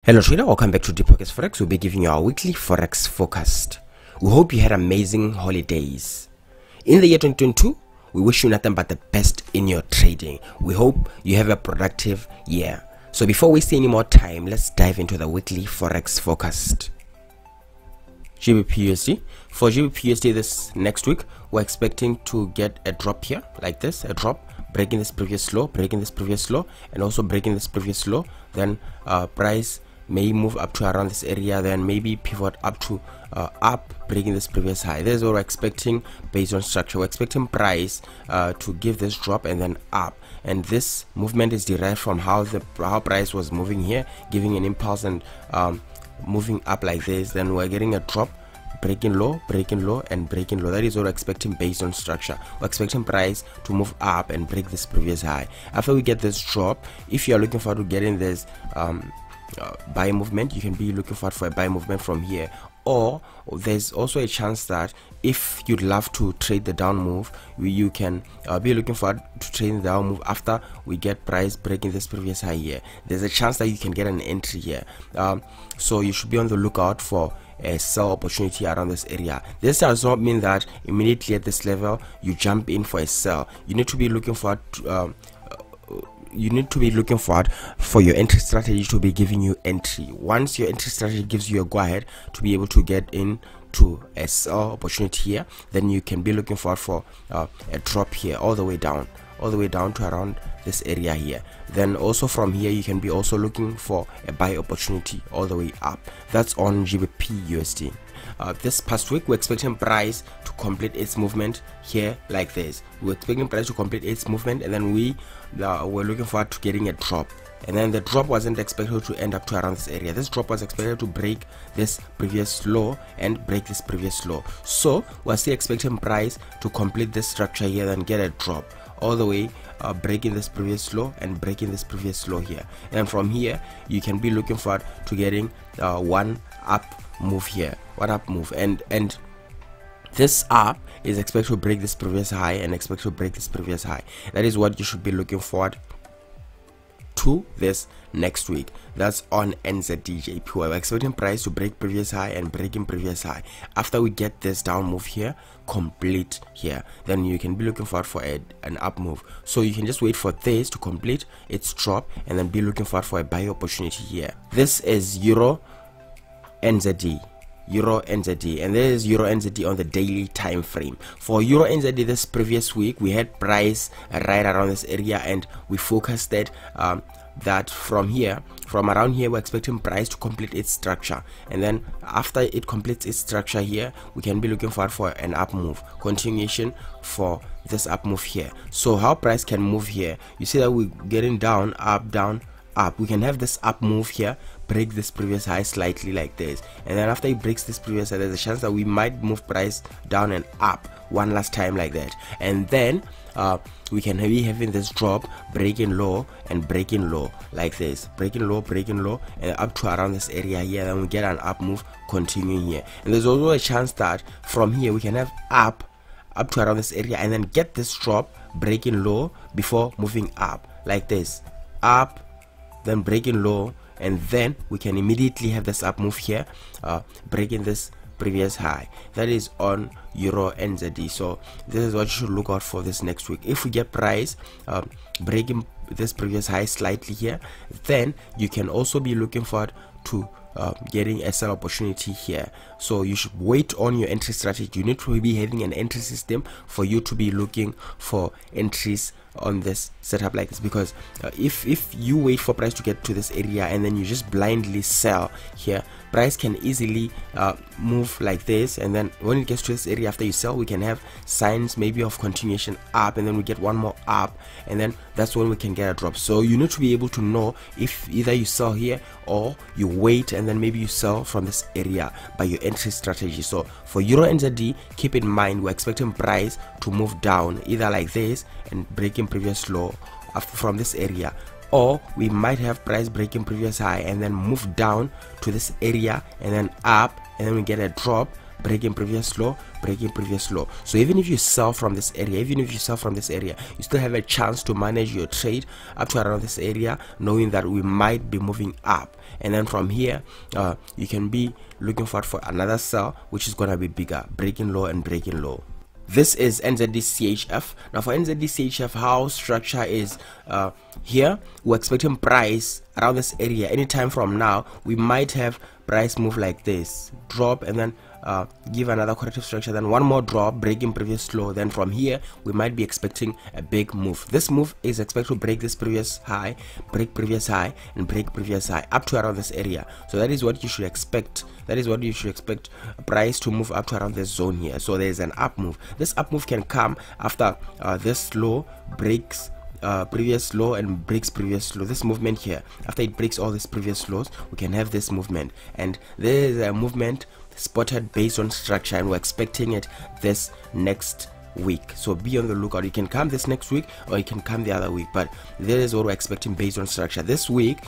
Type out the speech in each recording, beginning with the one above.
Hello trader, welcome back to deeppocketsforex. We'll be giving you our weekly forex forecast. We hope you had amazing holidays. In the year 2022, we wish you nothing but the best in your trading. We hope you have a productive year. So before wasting any more time, let's dive into the weekly forex forecast. GBP/USD. For GBP/USD this next week, we're expecting to get a drop here like this, a drop, breaking this previous low, breaking this previous low, and also breaking this previous low. Then price may move up to around this area, then maybe pivot up to breaking this previous high. This is what we're expecting based on structure. We're expecting price to give this drop and then up, and this movement is derived from how price was moving here, giving an impulse and moving up like this. Then we're getting a drop, breaking low, and breaking low. That is what we're expecting based on structure. We're expecting price to move up and break this previous high. After we get this drop, if you're looking forward to getting this buy movement, you can be looking forward for a buy movement from here. Or there's also a chance that if you'd love to trade the down move, you can be looking forward to trading the down move after we get price breaking this previous high here. There's a chance that you can get an entry here, so you should be on the lookout for a sell opportunity around this area. This does not mean that immediately at this level you jump in for a sell. You need to be looking forward to, for your entry strategy to be giving you entry. Once your entry strategy gives you a go ahead to be able to get in to a sell opportunity here, then you can be looking forward for a drop here all the way down to around this area here. Then also from here you can be also looking for a buy opportunity all the way up. That's on GBP/USD. This past week we're expecting price to complete its movement here like this. We're expecting price to complete its movement, and then we're looking forward to getting a drop, and then the drop wasn't expected to end up to around this area. This drop was expected to break this previous low and break this previous low. So we're still expecting price to complete this structure here, then get a drop all the way, breaking this previous low and breaking this previous low here. And from here you can be looking forward to getting one up move here, and this up is expected to break this previous high and expect to break this previous high. That is what you should be looking forward to this next week. That's on NZD/JPY. We're expecting price to break previous high and breaking previous high. After we get this down move here complete here, then you can be looking forward for an up move. So you can just wait for this to complete its drop and then be looking forward for a buy opportunity here. This is Euro NZD, and there is Euro NZD on the daily time frame. For Euro NZD this previous week, we had price right around this area, and we focused that from around here we're expecting price to complete its structure, and then after it completes its structure here, we can be looking forward for an up move, continuation for this up move here. So how price can move here, you see that we're getting down, up. We can have this up move here, break this previous high slightly like this, and then after it breaks this previous high, there's a chance that we might move price down and up one last time like that, and then we can be having this drop, breaking low and breaking low like this, breaking low and up to around this area here. Then we get an up move continuing here, and there's also a chance that from here we can have up to around this area and then get this drop, breaking low before moving up like this, up, then breaking low, and then we can immediately have this up move here, breaking this previous high. That is on Euro NZD. So this is what you should look out for this next week. If we get price breaking this previous high slightly here, then you can also be looking forward to getting a sell opportunity here. So you should wait on your entry strategy. You need to be having an entry system for you to be looking for entries on this setup like this, because if you wait for price to get to this area and then you just blindly sell here, price can easily move like this, and then when it gets to this area after you sell, we can have signs maybe of continuation up, and then we get one more up, and then that's when we can get a drop. So you need to be able to know if either you sell here or you wait and then maybe you sell from this area by your entry strategy. So for Euro NZD, keep in mind we're expecting price to move down either like this and breaking previous low from this area, or we might have price breaking previous high and then move down to this area and then up, and then we get a drop, breaking previous low, breaking previous low. So even if you sell from this area, you still have a chance to manage your trade up to around this area, knowing that we might be moving up. And then from here, you can be looking forward for another sell, which is gonna be bigger, breaking low and breaking low. This is NZD-CHF. Now for NZD-CHF, how structure is here, we're expecting price around this area. Anytime from now, we might have price move like this, drop, and then give another corrective structure, then one more drop, breaking previous low. Then from here we might be expecting a big move. This move is expected to break this previous high, break previous high, and break previous high up to around this area. So that is what you should expect. That is what you should expect, price to move up to around this zone here. So there is an up move. This up move can come after this low breaks previous low and breaks previous low. This movement here, after it breaks all these previous lows, we can have this movement, and there is a movement spotted based on structure, and we're expecting it this next week. So be on the lookout. It can come this next week or it can come the other week, but that is what we're expecting based on structure. This week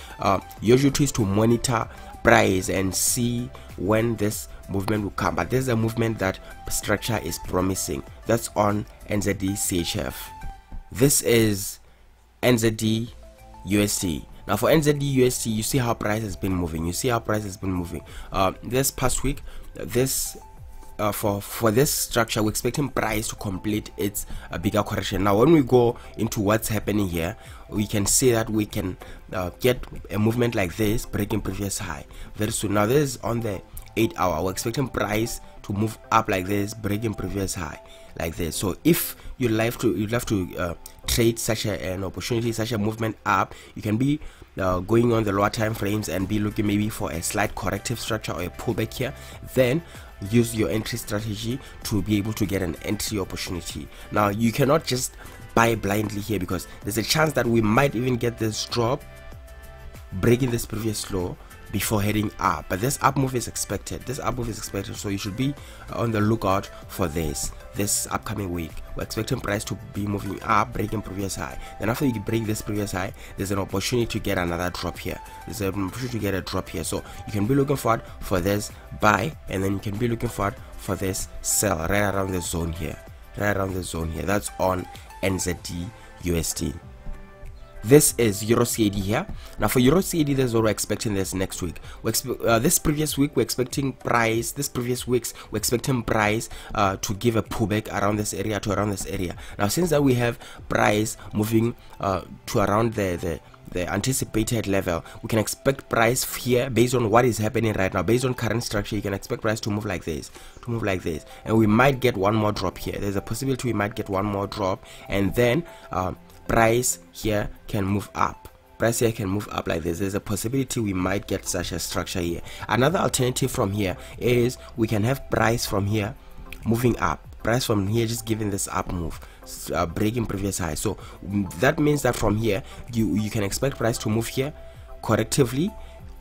your duty is to monitor price and see when this movement will come, but there's a movement that structure is promising. That's on NZD-CHF. This is NZD-USD. Now for NZD-USD, you see how price has been moving. This past week, this for this structure, we're expecting price to complete its bigger correction. Now when we go into what's happening here, we can see that we can get a movement like this, breaking previous high very soon. Now this is on the 8-hour. We're expecting price to move up like this, breaking previous high like this. So if you'd love to trade such an opportunity, such a movement up, you can be going on the lower time frames and be looking maybe for a slight corrective structure or a pullback here. Then use your entry strategy to be able to get an entry opportunity. Now you cannot just buy blindly here, because there's a chance that we might even get this drop, breaking this previous low before heading up. But this up move is expected. So you should be on the lookout for this upcoming week. We're expecting price to be moving up, breaking previous high. Then after you break this previous high, there's an opportunity to get another drop here. So you can be looking forward for this buy, and then you can be looking forward for this sell right around the zone here. That's on NZD-USD. This is Euro CAD here. Now for Euro CAD, this is what we're expecting this next week. This previous week we're expecting price. We're expecting price to give a pullback around this area, Now since that we have price moving to around the anticipated level, we can expect price here based on what is happening right now. Based on current structure, you can expect price to move like this, and we might get one more drop here. There's a possibility we might get one more drop, and then price here can move up. Like this. There's a possibility we might get such a structure here. Another alternative from here is we can have price from here moving up. Price from here just giving this up move, breaking previous high. So that means that from here you can expect price to move here correctively,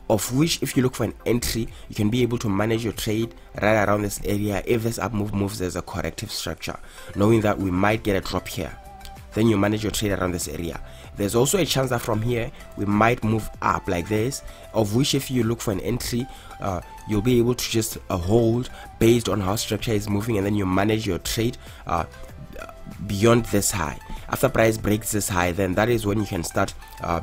of which if you look for an entry, you can be able to manage your trade right around this area. If this up move moves as a corrective structure, knowing that we might get a drop here, then you manage your trade around this area. There's also a chance that from here we might move up like this, of which if you look for an entry, you'll be able to just hold based on how structure is moving, and then you manage your trade beyond this high. After price breaks this high, then that is when you can start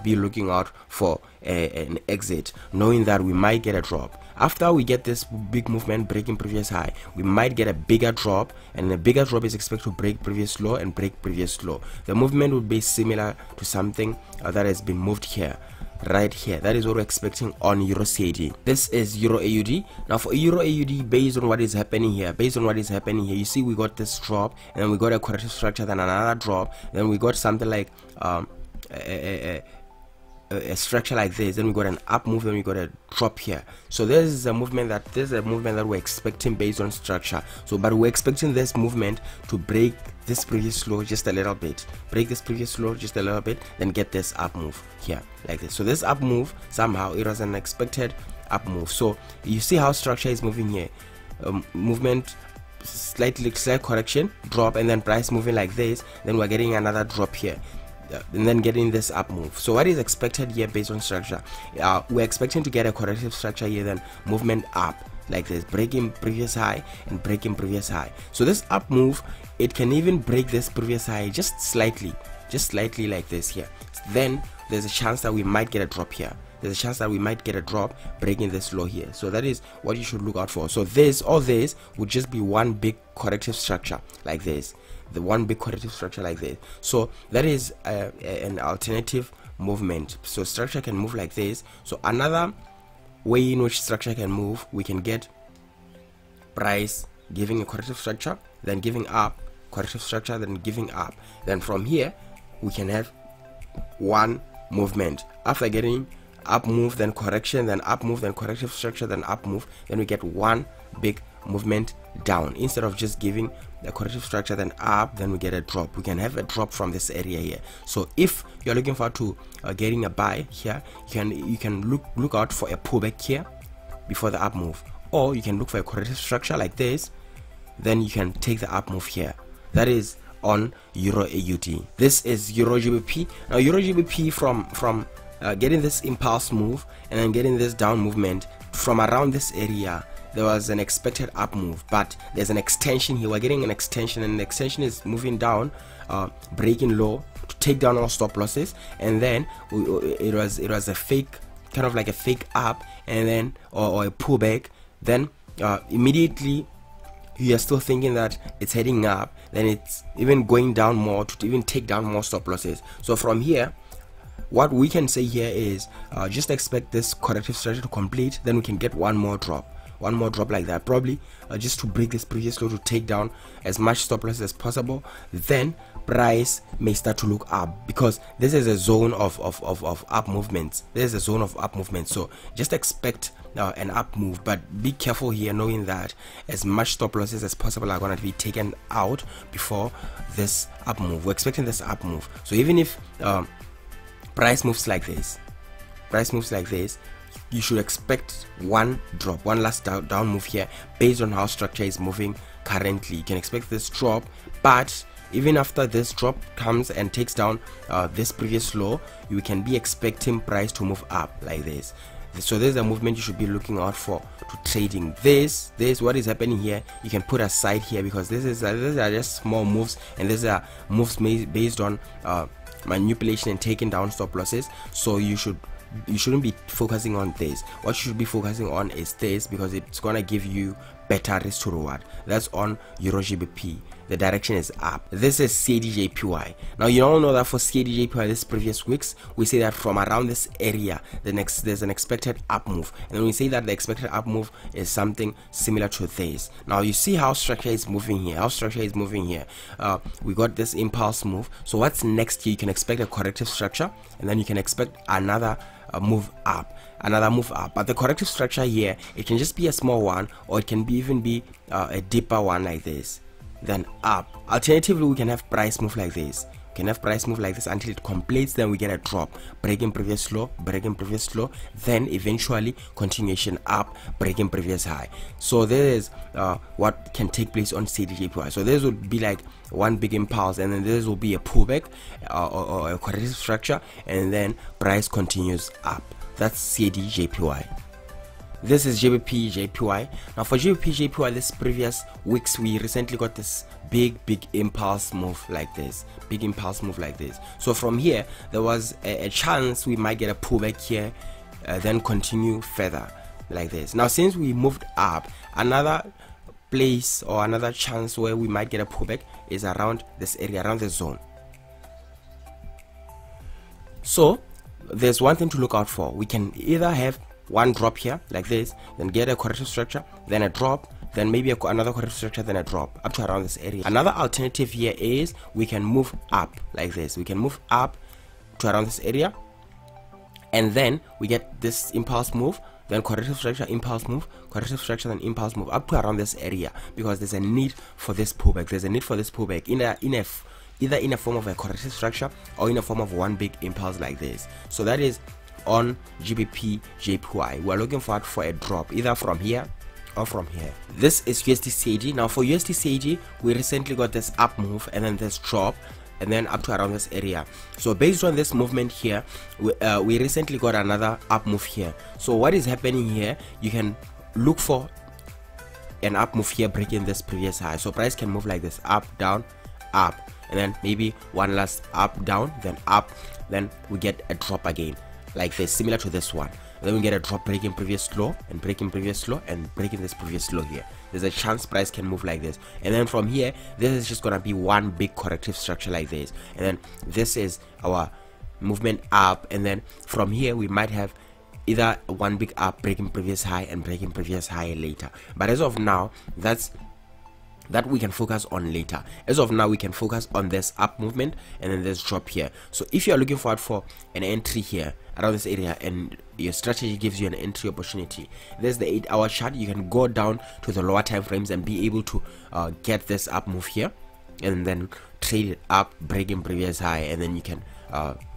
be looking out for an exit, knowing that we might get a drop. After we get this big movement breaking previous high, we might get a bigger drop, and a bigger drop is expected to break previous low and break previous low. The movement would be similar to something that has been moved here, right here. That is what we're expecting on Euro CAD. This is Euro AUD. Now for Euro AUD, based on what is happening here, you see we got this drop, and then we got a corrective structure, then another drop, then we got something like a structure like this, then we got an up move, then we got a drop here. So this is a movement that we're expecting based on structure. So but we're expecting this movement to break this previous low just a little bit, then get this up move here like this. So this up move, somehow it was an expected up move. So you see how structure is moving here, movement, slight correction, drop, and then price moving like this, then we're getting another drop here, and then getting this up move. So what is expected here based on structure, we're expecting to get a corrective structure here, then movement up, like this, breaking previous high and breaking previous high. So this up move, it can even break this previous high just slightly like this here. Then there's a chance that we might get a drop here. There's a chance that we might get a drop breaking this low here. So that is what you should look out for. So this would just be one big corrective structure like this, the one big corrective structure like this. So that is an alternative movement. So structure can move like this. So another way in which structure can move, we can get price giving a corrective structure, then giving up, corrective structure, then giving up. Then from here we can have one movement. After getting up move, then correction, then up move, then corrective structure, then up move, then we get one big movement down. Instead of just giving a corrective structure then up, then we get a drop. We can have a drop from this area here. So if you're looking forward to getting a buy here, you can look out for a pullback here before the up move, or you can look for a corrective structure like this, then you can take the up move here. That is on Euro AUD. This is Euro GBP. Now Euro GBP from getting this impulse move and then getting this down movement from around this area, there was an expected up move, but there's an extension here. We're getting an extension, and the extension is moving down, breaking low to take down our stop losses, and then it was a fake, kind of like a fake up, and then or a pullback. Then immediately you are still thinking that it's heading up, then it's even going down more to even take down more stop losses. So from here, what we can say here is just expect this corrective strategy to complete, then we can get one more drop like that, probably just to break this previous low to take down as much stop loss as possible. Then price may start to look up, because this is a zone of up movements. There's a zone of up movements, so just expect an up move, but be careful here, knowing that as much stop losses as possible are going to be taken out before this up move. We're expecting this up move, so even if price moves like this, you should expect one drop, one last down move here based on how structure is moving currently. You can expect this drop, but even after this drop comes and takes down this previous low, you can be expecting price to move up like this. So there's a movement you should be looking out for to trading. This what is happening here, you can put aside here, because these are just small moves, and these are moves based on manipulation and taking down stop losses. So you shouldn't be focusing on this. What you should be focusing on is this, because it's gonna give you better risk to reward. That's on Euro GBP. The direction is up. This is CAD-JPY. Now you all know that for CAD-JPY this previous weeks, we say that from around this area there's an expected up move, and then we say that the expected up move is something similar to this. Now you see how structure is moving here. We got this impulse move. So what's next here? You can expect a corrective structure, and then you can expect another move up, but the corrective structure here, it can just be a small one, or it can even be a deeper one like this, then up. Alternatively, we can have price move like this. Until it completes, then we get a drop, breaking previous low, then eventually continuation up, breaking previous high. So this is what can take place on CAD-JPY. So this would be like one big impulse, and then this will be a pullback or a corrective structure, and then price continues up. That's CAD-JPY. This is GBP-JPY. Now for GBP-JPY, this previous weeks we recently got this big impulse move like this, So from here there was a chance we might get a pullback here, then continue further like this. Now since we moved up, another place or another chance where we might get a pullback is around this area, around the zone. So there's one thing to look out for. We can either have one drop here like this, then get a corrective structure, then a drop, then maybe another corrective structure, then a drop up to around this area. Another alternative here is we can move up like this. We can move up to around this area, and then we get this impulse move, then corrective structure, impulse move, corrective structure, then impulse move up to around this area, because there's a need for this pullback. Either in a form of a corrective structure or in a form of one big impulse like this. So that is on GBP-JPY. We're looking forward for a drop either from here or from here. This is USD-CAD. Now for USD-CAD, we recently got this up move and then this drop, and then up to around this area. So based on this movement here, we recently got another up move here. So what is happening here, you can look for an up move here, breaking this previous high. So price can move like this, up, down, up, and then maybe one last up, down, then up, then we get a drop again like this, similar to this one. Then we get a drop, breaking previous low and breaking previous low and breaking this previous low here. There's a chance price can move like this, and then from here this is just gonna be one big corrective structure like this, and then this is our movement up, and then from here we might have either one big up, breaking previous high and breaking previous high later. But as of now, that we can focus on later. As of now, we can focus on this up movement and then this drop here. So if you are looking forward for an entry here around this area and your strategy gives you an entry opportunity, there's the 8-hour chart. You can go down to the lower time frames and be able to get this up move here and then trade it up, breaking previous high, and then you can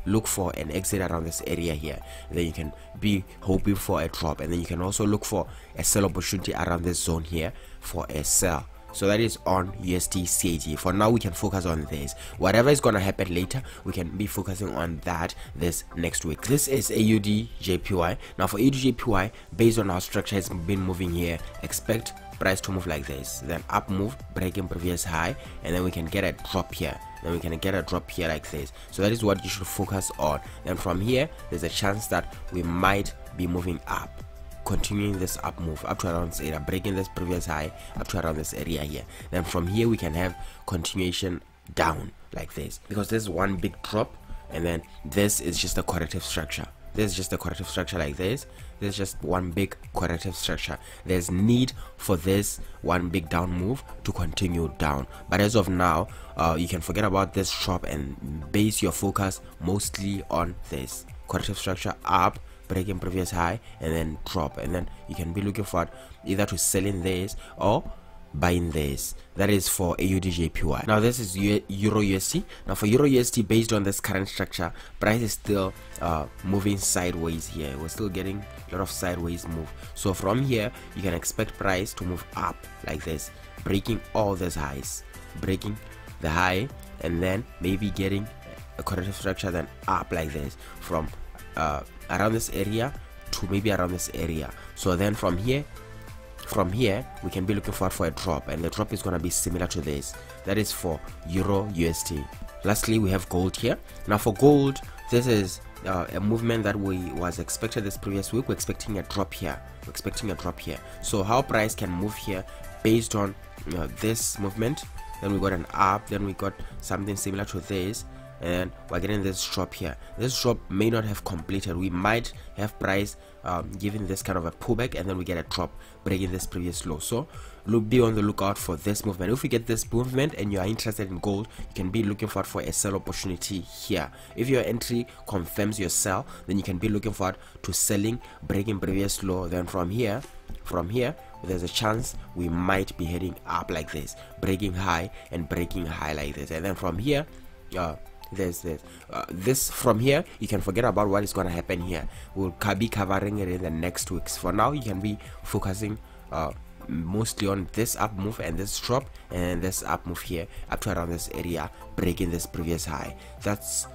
look for an exit around this area here, and then you can be hoping for a drop, and then you can also look for a sell opportunity around this zone here for a sell. So that is on USD CAD. For now, we can focus on this. Whatever is going to happen later, we can be focusing on that this next week. This is AUD JPY. Now for AUD JPY, based on our structure has been moving here, expect price to move like this, then up move, breaking previous high, and then we can get a drop here, then we can get a drop here like this. So that is what you should focus on. Then from here, there's a chance that we might be moving up, continuing this up move up to around this area, breaking this previous high up to around this area here. Then from here we can have continuation down like this, because there's one big drop, and then this is just a corrective structure. This is just a corrective structure like this. There's just one big corrective structure. There's need for this one big down move to continue down, but as of now, you can forget about this drop and base your focus mostly on this corrective structure up, breaking previous high, and then drop, and then you can be looking for either to selling this or buying this. That is for AUD JPY. Now this is Euro USD. Now for Euro USD, based on this current structure, price is still moving sideways here. We're still getting a lot of sideways move. So from here you can expect price to move up like this, breaking all these highs, breaking the high, and then maybe getting a corrective structure, then up like this from around this area to maybe around this area. So then from here we can be looking forward for a drop, and the drop is going to be similar to this. That is for Euro USD. Lastly, we have gold here. Now for gold, this is a movement that was expected this previous week. We're expecting a drop here. So how price can move here based on this movement, then we got an up, then we got something similar to this, and we're getting this drop here. This drop may not have completed. We might have price giving this kind of a pullback, and then we get a drop breaking this previous low. So be on the lookout for this movement. If you get this movement and you are interested in gold, you can be looking forward for a sell opportunity here. If your entry confirms your sell, then you can be looking forward to selling, breaking previous low. Then from here there's a chance we might be heading up like this, breaking high and breaking high like this. And then from here this from here you can forget about what is going to happen here. We'll be covering it in the next weeks. For now, you can be focusing mostly on this up move and this drop and this up move here up to around this area, breaking this previous high. That's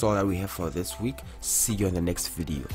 all that we have for this week. See you in the next video.